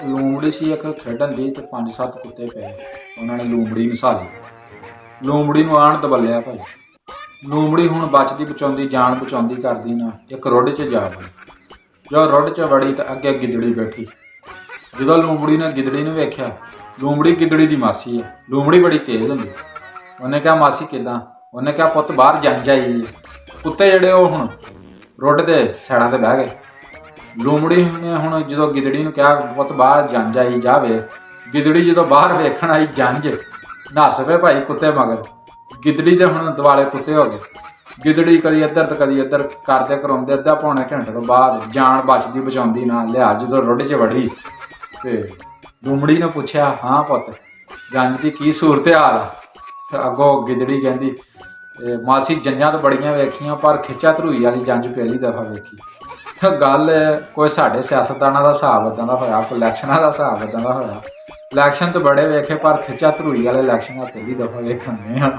ਲੂੰਬੜੀ ਸੀ ਇੱਕ ਖੇਡਣ ਦੀ ਤੇ 5-7 ਕੁੱਤੇ ਪਏ। ਉਹਨਾਂ ਨੇ ਲੂੰਬੜੀ ਨਸਾ ਲਈ। ਲੂੰਬੜੀ ਨੂੰ ਆਣ ਦਬਲਿਆ ਭਾਈ। ਲੂੰਬੜੀ ਹੁਣ ਬਚਦੀ ਬਚਾਉਂਦੀ ਜਾਨ ਬਚਾਉਂਦੀ ਕਰਦੀ ਨਾ ਇੱਕ ਰੁੱਡ 'ਚ ਜਾ ਵੜੀ। ਜਦੋਂ ਰੁੱਡ 'ਚ ਵੜੀ ਤਾਂ ਅੱਗੇ ਗਿੱਦੜੀ ਬੈਠੀ। ਜਦੋਂ ਲੂੰਬੜੀ ਨੇ ਗਿੱਦੜੀ ਨੂੰ ਵੇਖਿਆ, ਲੂੰਬੜੀ ਗਿੱਦੜੀ ਦੀ ਮਾਸੀ ਹੈ। ਲੂੰਬੜੀ ਬੜੀ ਤੇਜ਼ ਹੁੰਦੀ। ਉਹਨੇ ਕਿਹਾ ਮਾਸੀ ਕਿੱਦਾਂ? ਉਹਨੇ ਕਿਹਾ ਪੁੱਤ ਬਾਹਰ ਜੰਝ ਆਈ। ਕੁੱਤੇ ਜਿਹੜੇ ਉਹ ਹੁਣ ਰੁੱਡ ਦੇ ਸਾਈਡਾਂ ਤੇ ਬਹਿ ਗਏ। ਲੂੰਬੜੀ ਨੇ ਹੁਣ ਜਦੋਂ ਗਿੱਦੜੀ ਨੂੰ ਕਿਹਾ ਪੁੱਤ ਬਾਹਰ ਜੰਝ ਆਈ ਜਾਵੇ, ਗਿੱਦੜੀ ਜਦੋਂ ਬਾਹਰ ਵੇਖਣ ਆਈ ਜੰਝ, ਨੱਸ ਪਏ ਭਾਈ ਕੁੱਤੇ ਮਗਰ। ਗਿੱਦੜੀ ਦੇ ਹੁਣ ਦੁਆਲੇ ਕੁੱਤੇ ਹੋ ਗਏ। ਗਿੱਦੜੀ ਕਦੀ ਇੱਧਰ ਤੇ ਕਦੀ ਇੱਧਰ ਕਰਦੇ ਕਰਾਉਂਦੇ ਅੱਧਾ ਪੌਣੇ ਘੰਟੇ ਤੋਂ ਬਾਅਦ ਜਾਨ ਬਚਦੀ ਬਚਾਉਂਦੀ ਨਾ ਲਿਆ ਜਦੋਂ ਰੁੱਡ 'ਚ ਵੜੀ ਤੇ ਲੂੰਬੜੀ ਨੇ ਪੁੱਛਿਆ, ਹਾਂ ਪੁੱਤ ਜੰਝ ਦੀ ਕੀ ਸੂਰਤ ਹਾਲ ਆ? ਅੱਗੋਂ ਗਿੱਦੜੀ ਕਹਿੰਦੀ, ਮਾਸੀ ਜੰਝਾਂ ਤਾਂ ਬੜੀਆਂ ਵੇਖੀਆਂ ਪਰ ਖਿੱਚਾ ਧਰੂਈ ਵਾਲੀ ਜੰਝ ਪਹਿਲੀ ਦਫਾ ਵੇਖੀ। ਗੱਲ ਕੋਈ ਸਾਡੇ ਸਿਆਸਤਦਾਨਾਂ ਦਾ ਹਿਸਾਬ ਇੱਦਾਂ ਦਾ ਹੋਇਆ, ਕੋਈ ਇਲੈਕਸ਼ਨਾਂ ਦਾ ਹਿਸਾਬ ਇੱਦਾਂ ਦਾ ਹੋਇਆ। ਇਲੈਕਸ਼ਨ ਤਾਂ ਬੜੇ ਵੇਖੇ ਪਰ ਖਿੱਚਾ ਧਰੂਈ ਵਾਲੇ ਇਲੈਕਸ਼ਨ ਪਹਿਲੀ ਦਫਾ ਵੇਖਣੇ ਆ।